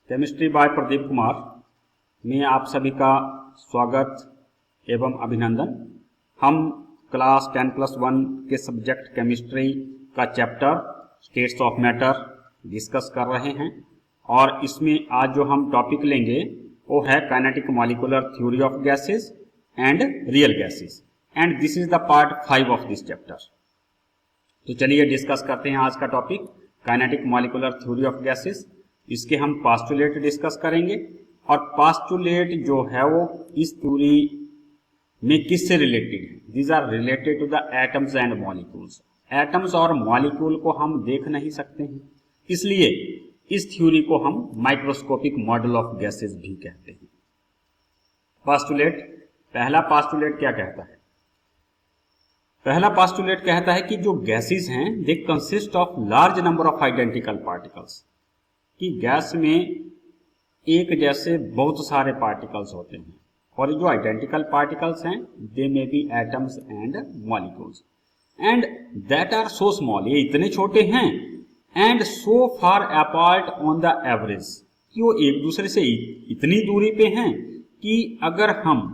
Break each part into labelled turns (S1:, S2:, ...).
S1: Chemistry bye Pradeep Kumar में आप सभी का स्वागत एवं अभिनंदन। हम क्लास 10+1 के सब्जेक्ट केमिस्ट्री का chapter states of matter discuss कर रहे हैं और इसमें आज जो हम टॉपिक लेंगे वो है kinetic molecular theory of gases and real gases and this is the part 5 of this chapter. तो चलिए डिस्कस करते हैं आज का topic kinetic molecular theory of gases. इसके हम पास्टुलेट डिस्कस करेंगे और पास्टुलेट जो है वो इस थ्योरी में किससे रिलेटेड है। These are related to the atoms and molecules. Atoms और मॉलिक्यूल को हम देख नहीं सकते हैं, इसलिए इस थ्योरी को हम माइक्रोस्कोपिक मॉडल ऑफ गैसेस भी कहते हैं। पास्टुलेट, पहला पास्टुलेट क्या कहता है? पहला पास्टुलेट कहता है कि जो गैसेस हैं they consist of large number of identical particles, कि गैस में एक जैसे बहुत सारे पार्टिकल्स होते हैं और जो आइडेंटिकल पार्टिकल्स हैं they may be atoms and molecules and that are so small, ये इतने छोटे हैं and so far apart on the average, कि वो एक दूसरे से इतनी दूरी पे हैं कि अगर हम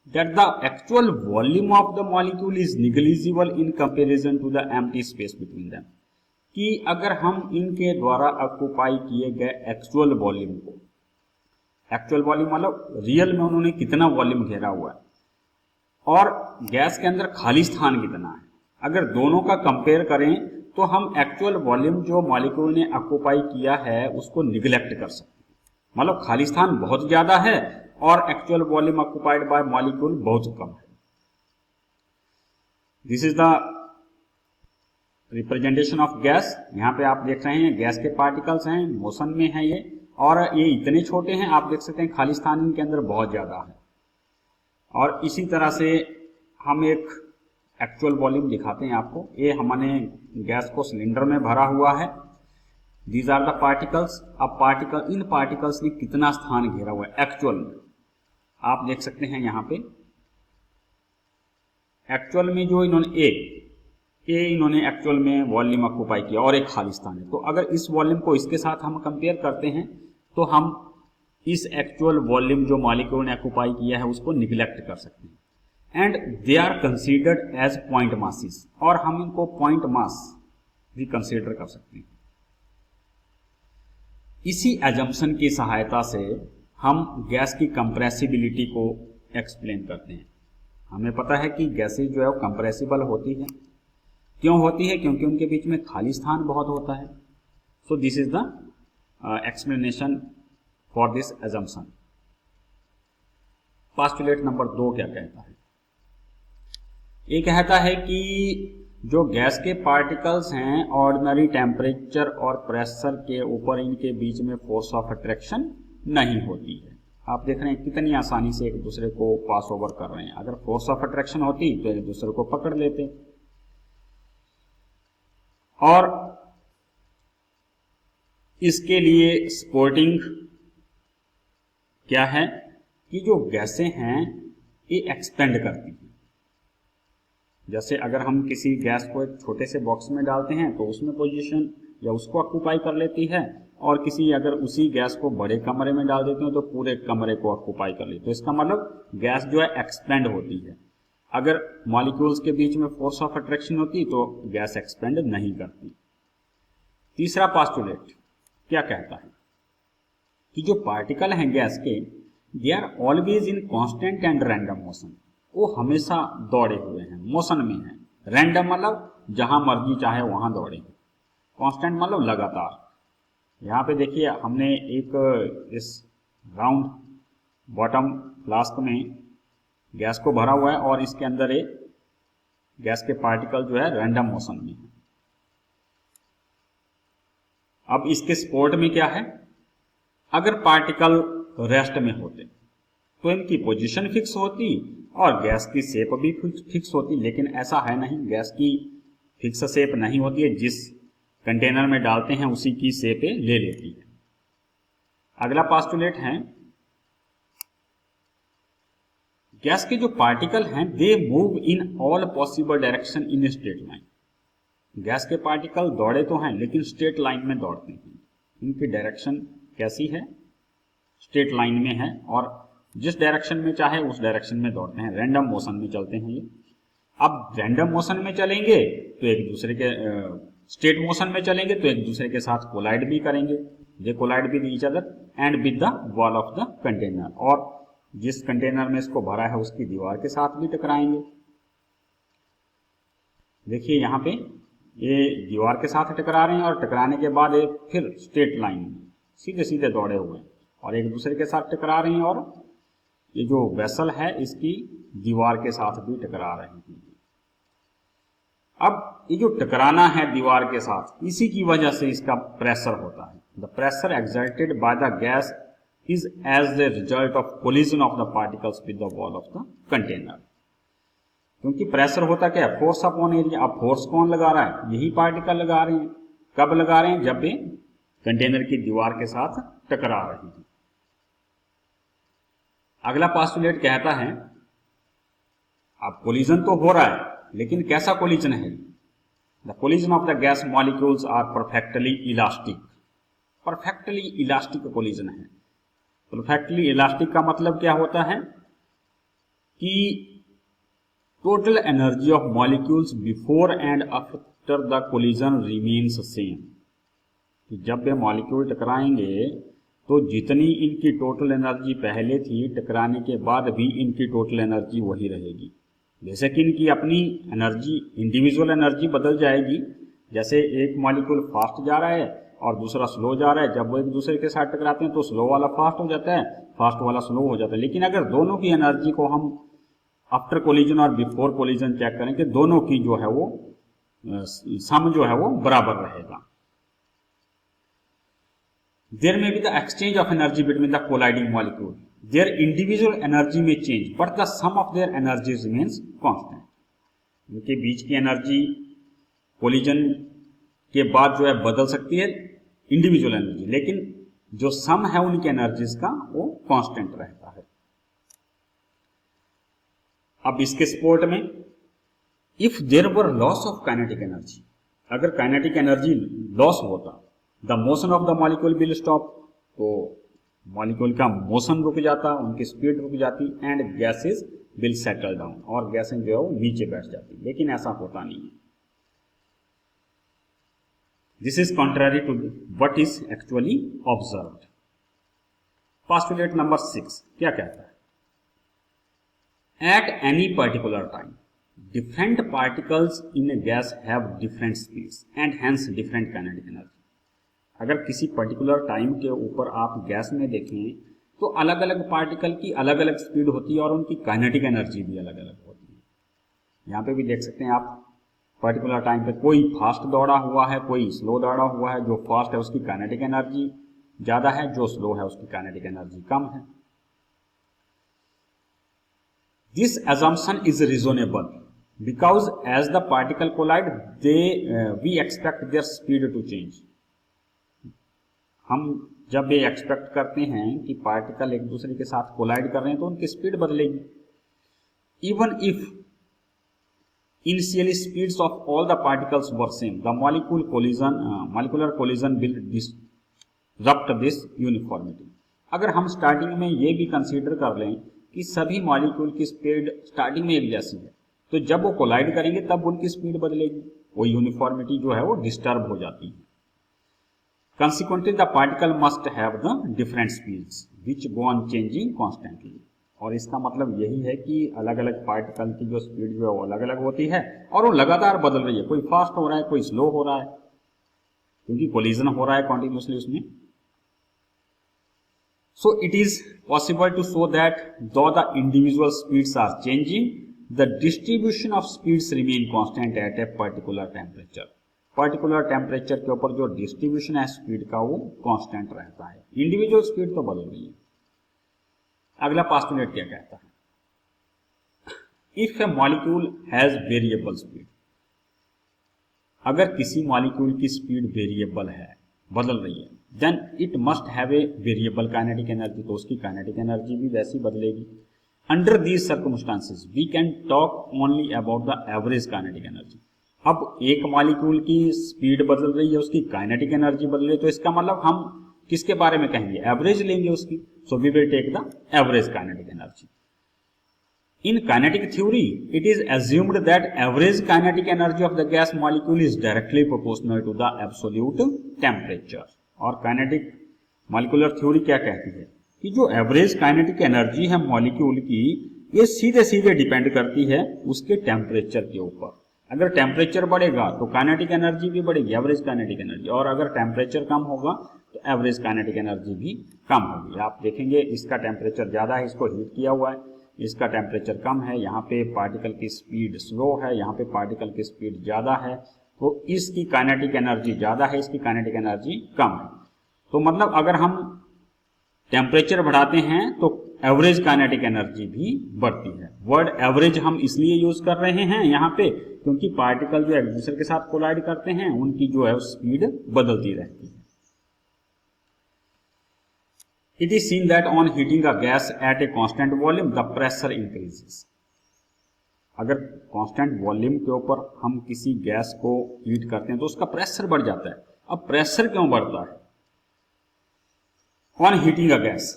S1: that the actual volume of the molecule is negligible in comparison to the empty space between them, कि अगर हम इनके द्वारा ऑक्युपाई किए गए एक्चुअल वॉल्यूम को, एक्चुअल वॉल्यूम मतलब रियल में उन्होंने कितना वॉल्यूम घेरा हुआ है और गैस के अंदर खाली स्थान कितना है, अगर दोनों का कंपेयर करें तो हम एक्चुअल वॉल्यूम जो मॉलिक्यूल ने ऑक्युपाई किया है उसको निगलेक्ट कर सकते हैं। मतलब खाली स्थान बहुत ज्यादा है और actual volume occupied by molecule बहुत कम है। This is the representation of gas. यहाँ पे आप देख रहे हैं गैस के पार्टिकल्स हैं, मोशन में है ये, और ये इतने छोटे हैं, आप देख सकते हैं खाली स्थान इनके अंदर बहुत ज्यादा है। और इसी तरह से हम एक एक्चुअल वॉल्यूम दिखाते हैं आपको। ये हमने गैस को सिलेंडर में भरा हुआ है। These are the particles. अब पार्टिकल, इन पार्टिकल्स ने कितना स्थान घेरा हुआ है एक्चुअल में, आप देख सकते हैं यहाँ पे एक्चुअल में जो इन्होंने इन्होंने एक्चुअल में वॉल्यूम ऑक्युपाई किया और एक खाली स्थान है। तो अगर इस वॉल्यूम को इसके साथ हम कंपेयर करते हैं तो हम इस एक्चुअल वॉल्यूम जो मॉलिक्यूल ने ऑक्युपाई किया है उसको निगलेक्ट कर सकते हैं and they are considered as point masses, और हम इनको पॉइंट मास भी कंसीडर कर सकते हैं। इसी एजम्पशन की सहायता से हम गैस की कंप्रेसिबिलिटी को एक्सप्लेन करते हैं। हमें पता है कि गैसेज जो है वो कंप्रेसिबल होती है। क्यों होती है? क्योंकि उनके बीच में खाली स्थान बहुत होता है। So this is the explanation for this assumption. Postulate number 2 क्या कहता है? ये कहता है कि जो गैस के पार्टिकल्स हैं ऑर्डिनरी टेम्परेचर और प्रेशर के ऊपर इनके बीच में फोर्स ऑफ अट्रैक्शन नहीं होती है। आप देख रहे हैं कितनी आसानी से एक दूसरे को पास ओवर कर रहे हैं। अगर फोर्स ऑफ अट्रैक्शन होती तो एक दूसरे को पकड़ लेते। और इसके लिए सपोर्टिंग क्या है कि जो गैसें हैं ये एक्सपेंड करती हैं। जैसे अगर हम किसी गैस को एक छोटे से बॉक्स में डालते हैं तो उसमें पोजीशन या उसको ऑक्युपाई कर लेती है, और किसी अगर उसी गैस को बड़े कमरे में डाल देते हैं तो पूरे कमरे को ऑक्युपाई कर लेते हैं। तो इसका मतलब गैस जो है एक्सपेंड होती है। अगर मॉलिक्यूल्स के बीच में फोर्स ऑफ अट्रैक्शन होती तो गैस एक्सपेंड नहीं करती। तीसरा पास्टुलेट क्या कहता है कि जो पार्टिकल हैं गैस के they are always in constant and random motion, वो हमेशा दौड़े हुए हैं, मोशन में है। रैंडम मतलब जहां मर्जी चाहे वहां दौड़े, कांस्टेंट मतलब लगातार। यहाँ पे देखिए हमने एक इस राउंड बॉटम फ्लास्क में गैस को भरा हुआ है और इसके अंदर एक गैस के पार्टिकल जो है रैंडम मोशन में है। अब इसके सपोर्ट में क्या है? अगर पार्टिकल रेस्ट में होते तो इनकी पोजीशन फिक्स होती और गैस की शेप भी फिक्स होती, लेकिन ऐसा है नहीं। गैस की फिक्स शेप नहीं होती है, जिस कंटेनर में डालते हैं उसी की शेप ले लेती है। अगला पास्टुलेट है गैस के जो पार्टिकल हैं they move in all possible direction in straight line. Gas के पार्टिकल दौड़े तो हैं लेकिन स्ट्रेट लाइन में दौड़ते हैं, इनकी डायरेक्शन कैसी है, स्ट्रेट लाइन में है और जिस डायरेक्शन में चाहे उस डायरेक्शन में दौड़ते हैं, रैंडम मोशन में चलते हैं ये। अब रैंडम मोशन में चलेंगे तो एक दूसरे के स्ट्रेट मोशन में चलेंगे तो एक दूसरे के साथ कोलाइड भी करेंगे, they collide with each other and with the wall of the container, और जिस कंटेनर में इसको भरा है उसकी दीवार के साथ भी टकराएंगे। देखिए यहाँ पे ये दीवार के साथ टकरा रहे हैं और टकराने के बाद एक फिर स्ट्रेट लाइन में सीधे सीधे दौड़े हुए हैं और एक दूसरे के साथ टकरा रहे हैं, और ये जो वेसल है इसकी दीवार के साथ भी टकरा रहे हैं। अब ये जो टकराना है दीवार के साथ, इसी की वजह से इसका प्रेशर होता है। The pressure exerted by the gas is as the result of collision of the particles with the wall of the container. क्योंकि प्रेशर होता क्या है, फोर्स अपॉन एरिया। अब फोर्स कौन लगा रहा है, यही पार्टिकल लगा रहे हैं। कब लगा रहे हैं, जब ये कंटेनर की दीवार के साथ टकरा रहे हैं। अगला पोस्टुलेट कहता है, अब कोलिजन तो हो रहा है लेकिन कैसा कोलिजन है, the collision of the gas molecules are perfectly elastic. Perfectly elastic collision है। परफेक्टली इलास्टिक का मतलब क्या होता है कि total energy of molecules before and after the collision remains same. कि जब वे मॉलिक्यूल टकराएंगे तो जितनी इनकी टोटल एनर्जी पहले थी, टकराने के बाद भी इनकी टोटल एनर्जी वही रहेगी। जैसे कि इनकी अपनी एनर्जी, इंडिविजुअल एनर्जी बदल जाएगी। जैसे एक मॉलिक्यूल फास्ट जा रहा है और दूसरा स्लो जा रहा है, जब वो एक दूसरे के साथ टकराते हैं तो स्लो वाला फास्ट हो जाता है, फास्ट वाला स्लो हो जाता है। लेकिन अगर दोनों की एनर्जी को हम आफ्टर कोलिजन और बिफोर कोलिजन चेक करें कि दोनों की जो है वो सम जो है वो बराबर रहेगा। There may be the exchange of energy between the colliding molecule, their individual energy may change but the sum of their energies remains constant. उनके बीच की एनर्जी कोलिजन के बाद जो है बदल सकती है, इंडिविजुअल एनर्जी, लेकिन जो सम है उनकी एनर्जीज का वो कांस्टेंट रहता है। अब इसके सपोर्ट में, if there were loss of kinetic energy, अगर काइनेटिक एनर्जी लॉस होता, the motion of the molecule will stop, तो मॉलिक्यूल का मोशन रुक जाता, उनकी स्पीड रुक जाती, and gases will settle down, और गैसें जो है वो नीचे बैठ जाती। लेकिन ऐसा होता नहीं है। This is contrary to what is actually observed. Postulate number 6 क्या कहता है, at any particular time different particles in a gas have different speeds and hence different kinetic energy। अगर किसी पर्टिकुलर टाइम के ऊपर आप गैस में देखें तो अलग अलग पार्टिकल की अलग अलग स्पीड होती है और उनकी काइनेटिक एनर्जी भी अलग अलग होती है। यहाँ पे भी देख सकते हैं आप, पर्टिकुलर टाइम पे कोई फास्ट दौड़ा हुआ है, कोई स्लो दौड़ा हुआ है। जो फास्ट है उसकी काइनेटिक एनर्जी ज़्यादा है, जो स्लो है उसकी काइनेटिक एनर्जी कम है। This assumption is reasonable because as the particle collide we expect their speed to change। हम जब ये एक्सपेक्ट करते हैं कि पार्टिकल एक दूसरे के साथ कोलाइड कर रहे हैं तो उनकी स्पीड बदलेगी। Even if initially speeds of all the particles were same, the molecular collision will disrupt this uniformity. अगर हम स्टार्टिंग में ये भी कंसीडर कर लें कि सभी मॉलिक्यूल की स्पीड स्टार्टिंग में एक जैसी है, तो जब वो कोलाइड करेंगे तब उनकी स्पीड बदलेगी, वो यूनिफॉर्मिटी जो है वो डिस्टर्ब हो जाती है। Consequently, the particle must have the different speeds which go on changing constantly। और इसका मतलब यही है कि अलग अलग पार्टिकल की जो स्पीड जो है वो अलग अलग होती है और वो लगातार बदल रही है। कोई फास्ट हो रहा है, कोई स्लो हो रहा है, क्योंकि कोलिजन हो रहा है कॉन्टिन्यूसली उसमें। So it is possible to show that though the individual speeds are changing, the distribution of speeds remain constant at a particular temperature। Particular temperature के ऊपर जो डिस्ट्रीब्यूशन है स्पीड का वो कांस्टेंट रहता है, इंडिविजुअल स्पीड तो बदल रही है। अगला पोस्टुलेट क्या कहता है, if A molecule has variable speed, अगर किसी मॉलिक्यूल की स्पीड वेरिएबल है, बदल रही है, then it must have a variable kinetic energy, तो उसकी काइनेटिक एनर्जी भी वैसी बदलेगी। Under these circumstances we can talk only about the average kinetic energy. अब एक मॉलिक्यूल की स्पीड बदल रही है, उसकी काइनेटिक एनर्जी बदल रही है, तो इसका मतलब हम किसके बारे में कहेंगे, एवरेज लेंगे उसकी, so we will take the average kinetic energy. In kinetic theory, it is assumed that average kinetic energy of the gas molecule is directly proportional to the absolute temperature। और kinetic molecular theory क्या कहती है कि जो average kinetic energy है molecule की, ये सीधे सीधे डिपेंड करती है उसके टेम्परेचर के ऊपर। अगर टेम्परेचर बढ़ेगा तो काइनेटिक एनर्जी भी बढ़ेगी, एवरेज काइनेटिक एनर्जी, और अगर टेम्परेचर कम होगा तो एवरेज काइनेटिक एनर्जी भी कम होगी। आप देखेंगे इसका टेम्परेचर ज़्यादा है, इसको हीट किया हुआ है, इसका टेम्परेचर कम है, यहाँ पे पार्टिकल की स्पीड स्लो है, यहाँ पे पार्टिकल की स्पीड ज़्यादा है, तो इसकी काइनेटिक एनर्जी ज़्यादा है, इसकी काइनेटिक एनर्जी कम है। तो मतलब अगर हम टेम्परेचर बढ़ाते हैं तो एवरेज काइनेटिक एनर्जी भी बढ़ती है। वर्ड एवरेज हम इसलिए यूज कर रहे हैं यहाँ पे क्योंकि पार्टिकल जो एक दूसरे के साथ कोलाइड करते हैं उनकी जो है स्पीड बदलती रहती है। It is seen that on heating a gas at a constant volume, the pressure increases। अगर कांस्टेंट वॉल्यूम के ऊपर हम किसी गैस को हीट करते हैं तो उसका प्रेशर बढ़ जाता है। अब प्रेशर क्यों बढ़ता है? On heating a gas,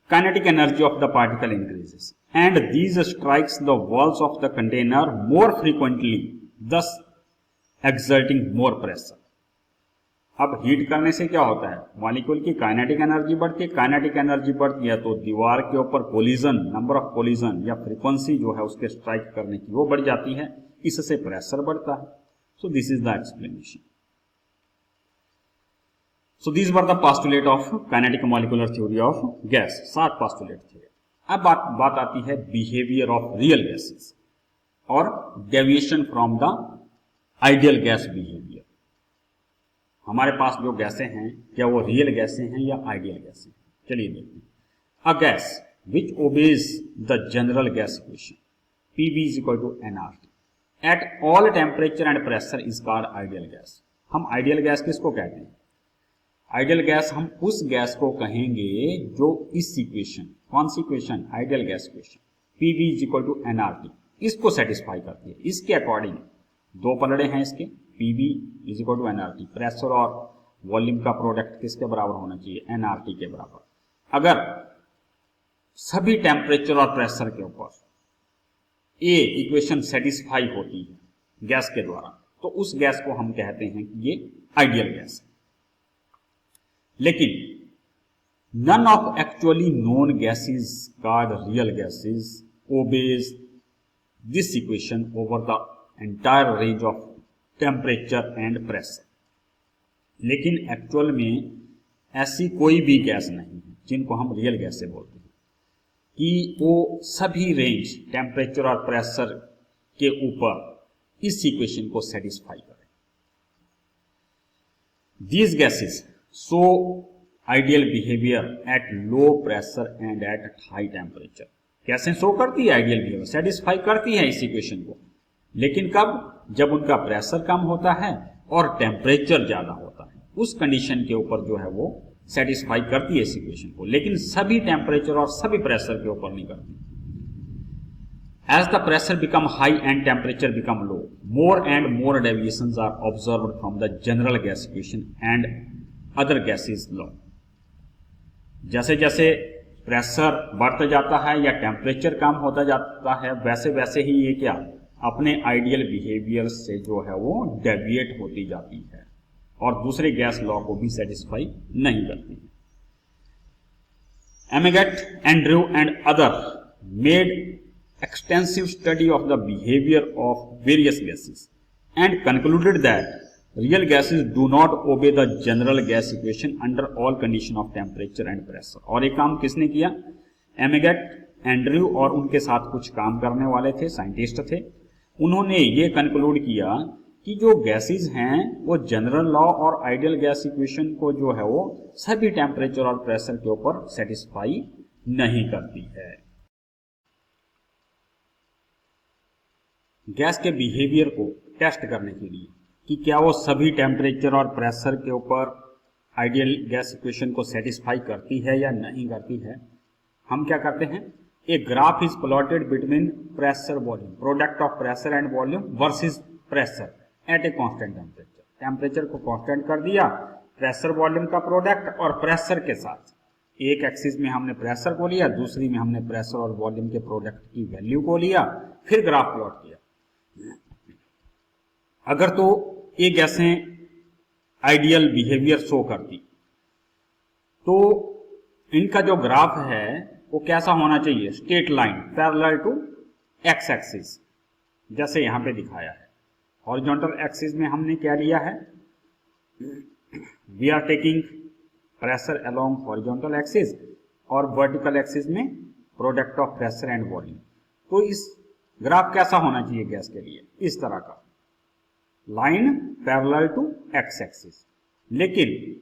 S1: kinetic energy of the particle increases and these strikes the walls of the container more frequently, thus exerting more pressure। अब हीट करने से क्या होता है, मॉलिक्यूल की काइनेटिक एनर्जी बढ़ती है, काइनेटिक एनर्जी बढ़ती है तो दीवार के ऊपर कोलिजन, नंबर ऑफ कोलिजन या फ्रीक्वेंसी जो है उसके स्ट्राइक करने की वो बढ़ जाती है, इससे प्रेशर बढ़ता है। So this is the explanation. So this were the postulate of kinetic molecular theory of gas, 7 postulate थे। अब बात आती है बिहेवियर ऑफ रियल गैसेस और deviation from the ideal gas behaviour. हमारे पास जो गैसें हैं क्या वो रियल गैसें हैं या आइडियल गैसें हैं? चलिए देखते हैं। A gas which obeys the general gas equation PV is equal to nRT at all temperature and pressure is called ideal gas. हम आइडियल गैस किसको कहते हैं? आइडियल गैस हम उस गैस को कहेंगे जो इस इक्वेशन, कौन सी equation? Ideal gas equation PV is equal to nRT, इसको सेटिस्फाई करती है। इसके अकॉर्डिंग दो पलड़े हैं इसके, PV is equal to nRT, pressure और वॉल्यूम का प्रोडक्ट किसके बराबर होना चाहिए? nRT के बराबर। अगर सभी टेम्परेचर और प्रेशर के ऊपर ये इक्वेशन सेटिस्फाई होती है गैस के द्वारा तो उस गैस को हम कहते हैं कि ये आइडियल गैस है। लेकिन none of actually known gases called real gases obeys this equation over the entire range of temperature and pressure. लेकिन एक्चुअल में ऐसी कोई भी गैस नहीं है जिनको हम रियल गैस से बोलते हैं कि वो सभी रेंज टेम्परेचर और प्रेशर के ऊपर इस इक्वेशन को सेटिस्फाई करें। These gases show ideal behaviour at low pressure and at high temperature. कैसे शो करती है आइडियल बिहेवियर? सेटिस्फाई करती है इस इक्वेशन को, लेकिन कब? जब उनका प्रेशर कम होता है और टेम्परेचर ज्यादा होता है, उस कंडीशन के ऊपर जो है वो सेटिस्फाई करती है इस इक्वेशन को, लेकिन सभी टेम्परेचर और सभी प्रेशर के ऊपर नहीं करती। As the pressure become high and temperature become low, more and more deviations are observed from the general gas equation and other gases law. जैसे जैसे प्रेशर बढ़ता जाता है या टेम्परेचर कम होता जाता है वैसे वैसे ही ये क्या अपने आइडियल बिहेवियर से जो है वो डेविएट होती जाती है और दूसरे गैस लॉ को भी सेटिस्फाई नहीं करती है। Amagat, Andrew and others made extensive study of the behavior of various gases and concluded that real gases do not obey the general gas equation under all condition of temperature and pressure। और ये काम किसने किया? Amagat, Andrew और उनके साथ कुछ काम करने वाले थे, साइंटिस्ट थे। उन्होंने ये कंक्लूड किया कि जो गैसेस हैं वो जनरल लॉ और आइडियल गैस इक्वेशन को जो है वो सभी टेम्परेचर और प्रेशर के ऊपर सेटिस्फाई नहीं करती है। गैस के बिहेवियर को टेस्ट करने के लिए कि क्या वो सभी टेम्परेचर और प्रेशर के ऊपर आइडियल गैस इक्वेशन को सेटिस्फाई करती है या नहीं करती है, हम क्या करते हैं? A graph is plotted between pressure volume, product of pressure and volume versus pressure at a constant temperature. Temperature को कांस्टेंट कर दिया प्रेशर वॉल्यूम का प्रोडक्ट और प्रेशर के साथ एक एक्सिस में हमने प्रेशर को लिया, दूसरी में हमने प्रेशर और वॉल्यूम के प्रोडक्ट की वैल्यू को लिया, फिर ग्राफ प्लॉट किया। अगर तो ये गैसें आइडियल बिहेवियर शो करती तो इनका जो ग्राफ है वो कैसा होना चाहिए, straight line parallel to X axis, जैसे यहां पे दिखाया है। हॉरिजॉन्टल एक्सिस में हमने क्या लिया है, we are taking pressure along horizontal axis और वर्टिकल एक्सिस में product of pressure and volume. तो इस ग्राफ कैसा होना चाहिए गैस के लिए, इस तरह का line parallel to X axis. लेकिन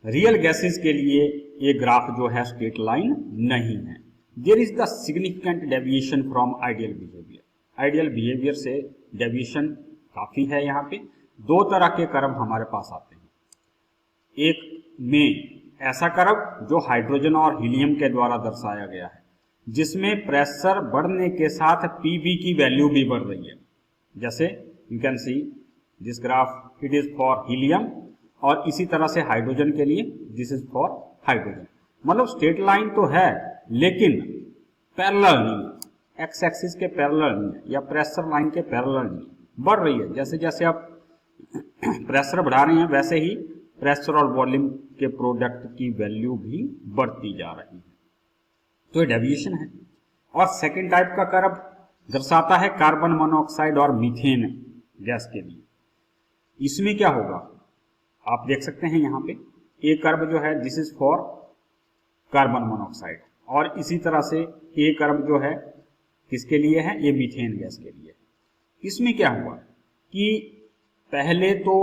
S1: रियल गैसेस के लिए ये ग्राफ जो है स्ट्रेट लाइन नहीं है। There is the significant deviation from ideal behaviour. Ideal behaviour से डेविएशन काफी है। यहाँ पे दो तरह के कर्व हमारे पास आते हैं। एक में ऐसा कर्व जो हाइड्रोजन और हीलियम के द्वारा दर्शाया गया है, जिसमें प्रेशर बढ़ने के साथ पीवी की वैल्यू भी बढ़ रही है। जैसे you can see this graph, it is for helium, और इसी तरह से हाइड्रोजन के लिए दिस इज फॉर हाइड्रोजन। मतलब स्ट्रेट लाइन तो है लेकिन पैरेलल नहीं है, एक्स एक्सिस के पैरेलल नहीं है या प्रेशर लाइन के पैरेलल नहीं, बढ़ रही है। जैसे जैसे आप प्रेशर बढ़ा रहे हैं वैसे ही प्रेशर और वॉल्यूम के प्रोडक्ट की वैल्यू भी बढ़ती जा रही है। तो ये डेविएशन है। और सेकेंड टाइप का कर्व दर्शाता है कार्बन मोनोऑक्साइड और मीथेन गैस के लिए। इसमें क्या होगा आप देख सकते हैं यहाँ पे, एक कर्व जो है this is for carbon monoxide, और इसी तरह से एक कर्व जो है किसके लिए है, ये मीथेन गैस के लिए। इसमें क्या हुआ कि पहले तो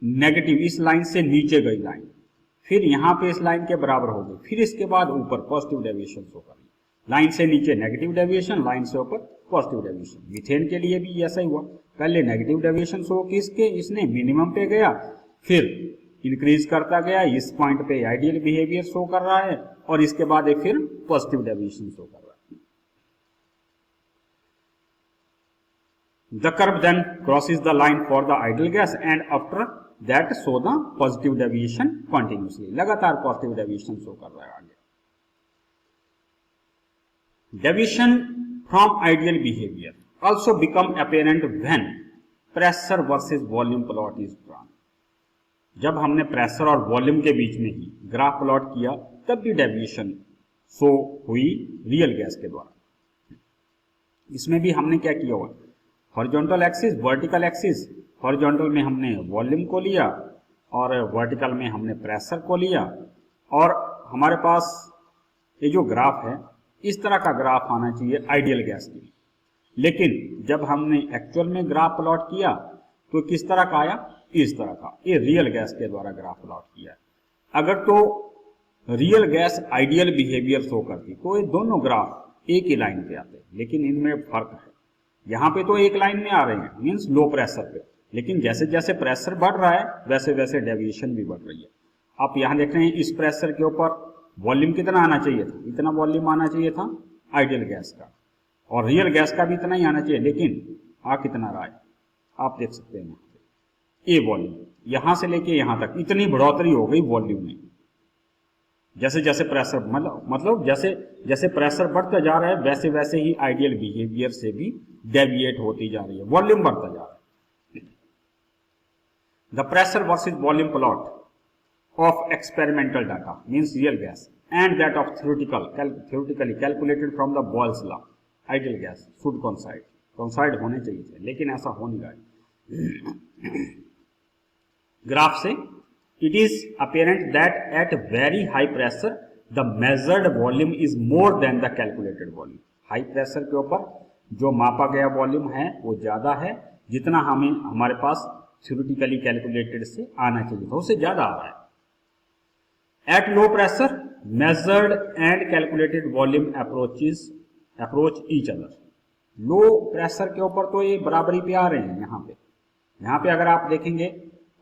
S1: नेगेटिव इस लाइन से नीचे गई लाइन, फिर यहाँ पे इस लाइन के बराबर हो गई, फिर इसके बाद ऊपर पॉजिटिव डेविएशन शो कर, लाइन से नीचे नेगेटिव डेविएशन, लाइन से ऊपर पॉजिटिव डेविएशन। मीथेन के लिए भी ऐसा ही हुआ, पहले नेगेटिव डेविएशन शो किसके, इसने मिनिमम पे गया, फिर इंक्रीज करता गया, इस पॉइंट पे आइडियल बिहेवियर शो कर रहा है, और इसके बाद एक फिर पॉजिटिव डेविएशन शो कर रहा है। The curve then crosses the line for the ideal gas and after that show the positive deviation continuously. लगातार पॉजिटिव डेविएशन शो कर रहा है आगे। Deviation from ideal behavior also become apparent when pressure versus volume plot is drawn. जब हमने pressure और volume के बीच में ही ग्राफ प्लॉट किया तब भी डेविएशन शो हुई रियल गैस के द्वारा। इसमें भी हमने क्या किया हुआ, horizontal axis, vertical axis, horizontal में हमने वॉल्यूम को लिया और वर्टिकल में हमने प्रेशर को लिया, और हमारे पास ये जो ग्राफ है इस तरह का ग्राफ आना चाहिए आइडियल गैस के लिए। लेकिन जब हमने एक्चुअल में ग्राफ प्लॉट किया तो किस तरह का आया, इस तरह का। ये रियल गैस के द्वारा ग्राफ प्लॉट किया। अगर तो real gas ideal behaviour show करती तो ये दोनों ग्राफ एक ही लाइन पे आते, लेकिन इनमें फर्क है। यहाँ पे तो एक लाइन में आ रहे हैं, मीन्स लो प्रेशर पे, लेकिन जैसे जैसे प्रेशर बढ़ रहा है वैसे वैसे डेविएशन भी बढ़ रही है। आप यहाँ देख रहे हैं इस प्रेशर के ऊपर वॉल्यूम कितना आना चाहिए था, इतना वॉल्यूम आना चाहिए था आइडियल गैस का, और रियल गैस का भी इतना ही आना चाहिए, लेकिन आ कितना रहा है आप देख सकते हैं। ये वॉल्यूम यहां से लेके यहां तक इतनी बढ़ोतरी हो गई वॉल्यूम में, जैसे जैसे प्रेशर मतलब जैसे जैसे प्रेशर बढ़ता जा रहा है वैसे वैसे ही आइडियल बिहेवियर से भी डेविएट होती जा रही है, वॉल्यूम बढ़ता जा रहा है। The pressure versus volume plot of experimental data means real gas and that of theoretically calculated from the Boyle's law, ideal gas should coincide होने चाहिए थे, लेकिन ऐसा हो नहीं रहा है। ग्राफ से it is apparent that at very high pressure the measured volume is more than the calculated volume. High pressure के ऊपर जो मापा गया वॉल्यूम है वो ज्यादा है जितना हमें हमारे पास थ्योरेटिकली कैलकुलेटेड से आना चाहिए था, उससे ज्यादा आ रहा है। At low pressure measured and calculated volume approach each other. Low pressure के ऊपर तो ये बराबरी पे आ रहे हैं। यहाँ पे अगर आप देखेंगे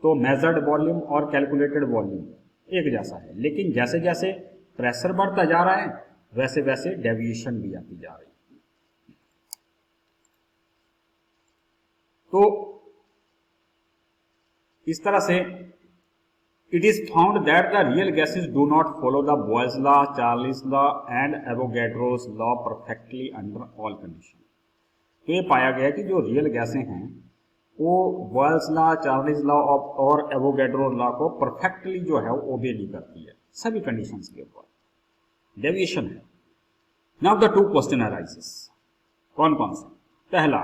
S1: तो मेजर्ड वॉल्यूम और कैलकुलेटेड वॉल्यूम एक जैसा है, लेकिन जैसे जैसे प्रेशर बढ़ता जा रहा है वैसे वैसे डेविएशन भी आती जा रही है। तो इस तरह से it is found that the real gases do not follow the Boyle's law, Charles law and Avogadro's law perfectly under all conditions. तो ये पाया गया कि जो रियल गैसें हैं वो बॉयल्स लॉ, चार्लिस लॉ और एवोगैड्रो लॉ को परफेक्टली जो है वो ओबे नहीं करती है सभी कंडीशंस के ऊपर, डेविएशन है। Now the two question arises, कौन कौन से? पहला,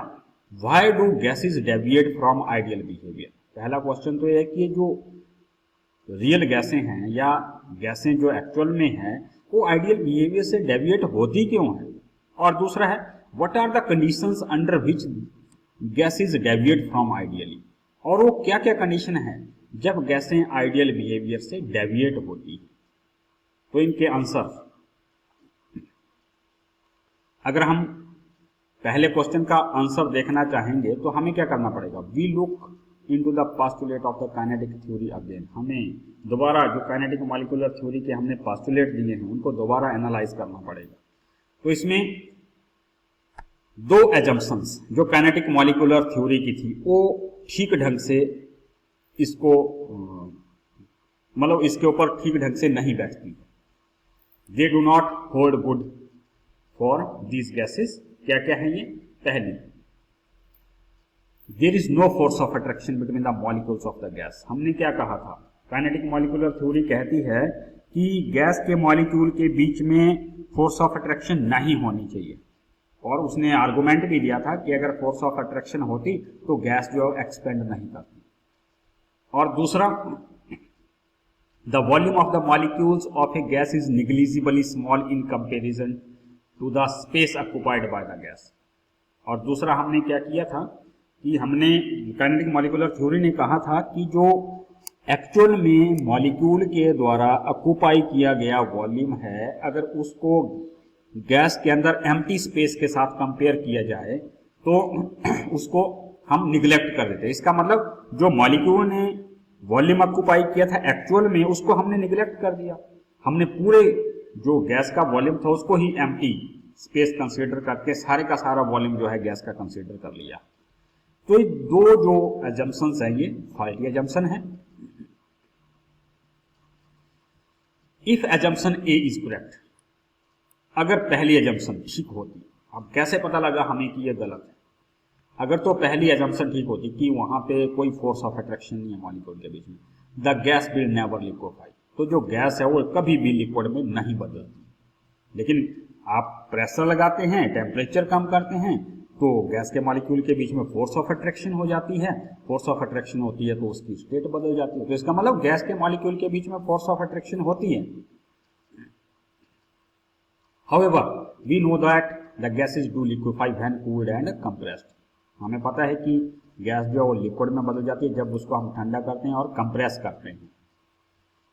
S1: why do gases deviate from ideal behaviour. पहला क्वेश्चन तो ये है कि ये जो रियल गैसें हैं या गैसें जो एक्चुअल में हैं वो आइडियल बिहेवियर से डेविएट होती क्यों हैं। और दूसरा है, what are the conditions under which gases deviate from ideally, और वो क्या क्या कंडीशन है जब गैसें आइडियल बिहेवियर से डेविएट होती है। तो इनके आंसर, अगर हम पहले क्वेश्चन का आंसर देखना चाहेंगे तो हमें क्या करना पड़ेगा, we look into the postulate of the kinetic theory again. हमें दोबारा जो काइनेटिक मॉलिक्यूलर थ्योरी के हमने पोस्टुलेट दिए हैं उनको दोबारा एनालाइज करना पड़ेगा। तो इसमें दो एजम्पशंस जो काइनेटिक मॉलिक्यूलर थ्योरी की थी वो ठीक ढंग से इसको मतलब इसके ऊपर ठीक ढंग से नहीं बैठती, they do not hold good for these gases. क्या क्या है ये? पहली, there is no force of attraction between the molecules of the gas. हमने क्या कहा था, काइनेटिक मॉलिक्यूलर थ्योरी कहती है कि गैस के मॉलिक्यूल के बीच में फोर्स ऑफ अट्रैक्शन नहीं होनी चाहिए, और उसने आर्गुमेंट भी दिया था कि अगर फोर्स ऑफ अट्रैक्शन होती तो गैस जो है एक्सपेंड नहीं करती। और दूसरा, the volume of the molecules of a gas is negligibly small in comparison to the space occupied by the gas. और दूसरा हमने क्या किया था कि हमने काइनेटिक मॉलिक्यूलर थ्योरी ने कहा था कि जो एक्चुअल में मॉलिक्यूल के द्वारा ऑक्युपाई किया गया वॉल्यूम है, अगर उसको गैस के अंदर एम्प्टी स्पेस के साथ कंपेयर किया जाए तो उसको हम निग्लेक्ट कर देते हैं। इसका मतलब जो मॉलिक्यूल ने वॉल्यूम ऑक्युपाई किया था एक्चुअल में उसको हमने निग्लेक्ट कर दिया, हमने पूरे जो गैस का वॉल्यूम था उसको ही एम्प्टी स्पेस कंसीडर करके सारे का सारा वॉल्यूम जो है गैस का कंसीडर कर लिया। तो ये दो जो एजम्पशंस हैं ये फॉल्टी एजम्पशन है। If assumption A is correct, अगर पहली एजम्पशन ठीक होती, अब कैसे पता लगा हमें कि ये गलत है? अगर तो पहली एजम्पशन ठीक होती कि वहां पे कोई फोर्स ऑफ अट्रैक्शन नहीं है मॉलिक्यूल के बीच में, the gas will never liquefy, तो जो गैस है वो कभी भी लिक्विड में नहीं बदलती। लेकिन आप प्रेशर लगाते हैं, टेम्परेचर कम करते हैं तो गैस के मॉलिक्यूल के बीच में फोर्स ऑफ अट्रैक्शन हो जाती है, फोर्स ऑफ अट्रैक्शन होती है तो उसकी स्टेट बदल जाती है। तो इसका मतलब गैस के मॉलिक्यूल के बीच में फोर्स ऑफ अट्रैक्शन होती है। However, we know that the gases do liquefy when cooled and compressed. हमें पता है कि गैस जो है वो लिक्विड में बदल जाती है जब उसको हम ठंडा करते हैं और कंप्रेस करते हैं।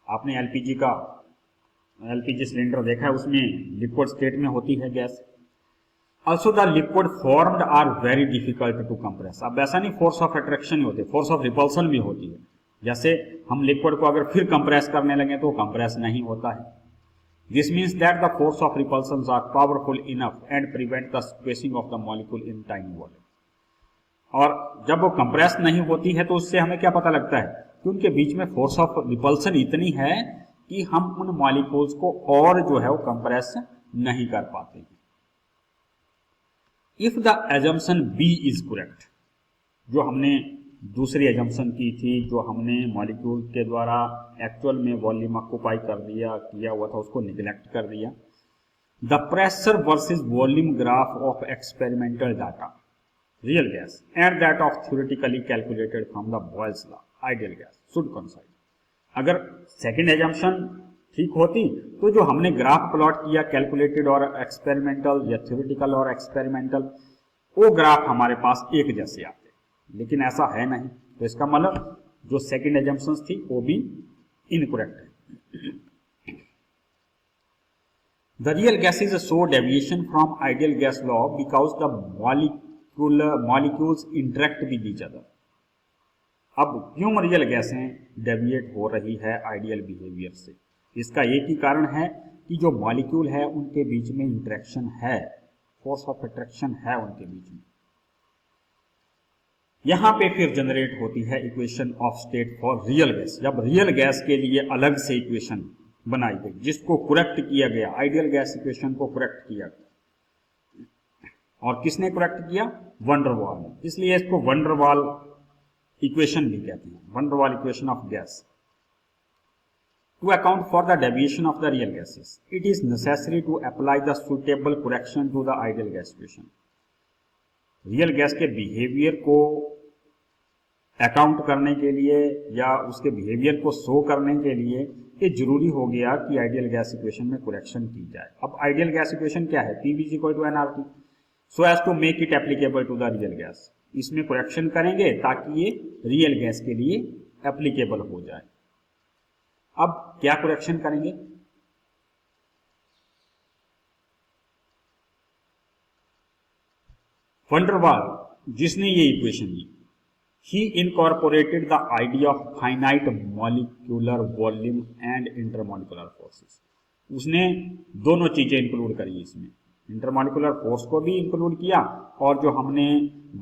S1: आपने एलपीजी सिलेंडर देखा है, उसमें लिक्विड स्टेट में होती है gas. Also the liquid formed are very difficult to compress. अब ऐसा नहीं फोर्स ऑफ अट्रैक्शन ही होती है, फोर्स ऑफ रिपल्सन भी होती है। जैसे हम लिक्विड को अगर फिर कंप्रेस करने लगे तो कंप्रेस नहीं होता है। This means that the force of repulsion are powerful enough and prevent the squeezing of the molecule in tiny volume. और जब वो कंप्रेस नहीं होती है तो उससे हमें क्या पता लगता है कि उनके बीच में फोर्स ऑफ रिपल्सन इतनी है कि हम उन मॉलिक्यूल्स को और जो है वो कंप्रेस नहीं कर पाते हैं। If the assumption B is correct, जो हमने दूसरी एजम्पशन की थी, जो हमने मॉलिक्यूल के द्वारा एक्चुअल में वॉल्यूम ऑक्युपाई किया हुआ था उसको निगलेक्ट कर दिया। The pressure versus volume graph of experimental data real gas and that of theoretically calculated from the Boyle's law ideal gas should coincide. अगर सेकेंड एजम्पशन ठीक होती तो जो हमने ग्राफ प्लॉट किया कैलकुलेटेड और एक्सपेरिमेंटल या थ्योरेटिकल और एक्सपेरिमेंटल, वो ग्राफ हमारे पास एक जैसे आते, लेकिन ऐसा है नहीं। तो इसका मतलब जो सेकेंड एजम्पशन थी वो भी इनकरेक्ट है। The real gases show deviation from ideal gas law because the molecules interact with each other. अब क्यों रियल गैसें डेविएट हो रही है आइडियल बिहेवियर से? इसका एक ही कारण है कि जो मॉलिक्यूल है उनके बीच में इंटरेक्शन है, फोर्स ऑफ अट्रैक्शन है उनके बीच में। यहां पे फिर जनरेट होती है equation of state for real gas. जब रियल गैस के लिए अलग से इक्वेशन बनाई गई जिसको करेक्ट किया गया, आइडियल गैस इक्वेशन को करेक्ट किया गया, और किसने करेक्ट किया? वंडर वाल ने। इसलिए इसको वंडर वाल इक्वेशन भी कहते हैं, वंडर वाल equation of gas. To account for the deviation of the real gases, it is necessary to apply the suitable correction to the ideal gas equation. Real gas के बिहेवियर को account करने के लिए या उसके बिहेवियर को show करने के लिए ये जरूरी हो गया कि आइडियल गैस इक्वेशन में करेक्शन की जाए। अब आइडियल गैस इक्वेशन क्या है? Pv = nRT, so as to make it applicable to the real gas। इसमें करेक्शन करेंगे ताकि ये रियल गैस के लिए एप्लीकेबल हो जाए। अब क्या करेक्शन करेंगे? वंडर वाल जिसने ये equation the, he incorporated the idea of finite molecular volume and intermolecular forces. उसने दोनों चीजें इंक्लूड करी इसमें, इंटरमॉलिक्यूलर फोर्स को भी इंक्लूड किया और जो हमने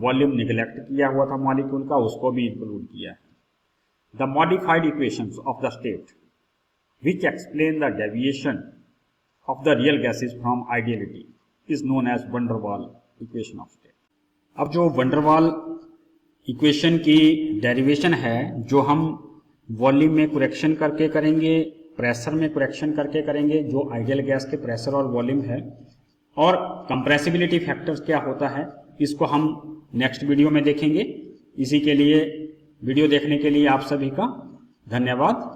S1: वॉल्यूम निगलेक्ट किया हुआ था मॉलिक्यूल का उसको भी इंक्लूड किया। The modified equations of the state which explain the deviation of the real gases from ideality is known as van der Waal equation of state। अब जो van der Waal इक्वेशन की derivation है जो हम volume में correction करके करेंगे, pressure में करेक्शन करके करेंगे, जो आइडियल गैस के प्रेशर और वॉल्यूम है, और कंप्रेसिबिलिटी फैक्टर्स क्या होता है इसको हम नेक्स्ट वीडियो में देखेंगे। इसी के लिए वीडियो देखने के लिए आप सभी का धन्यवाद।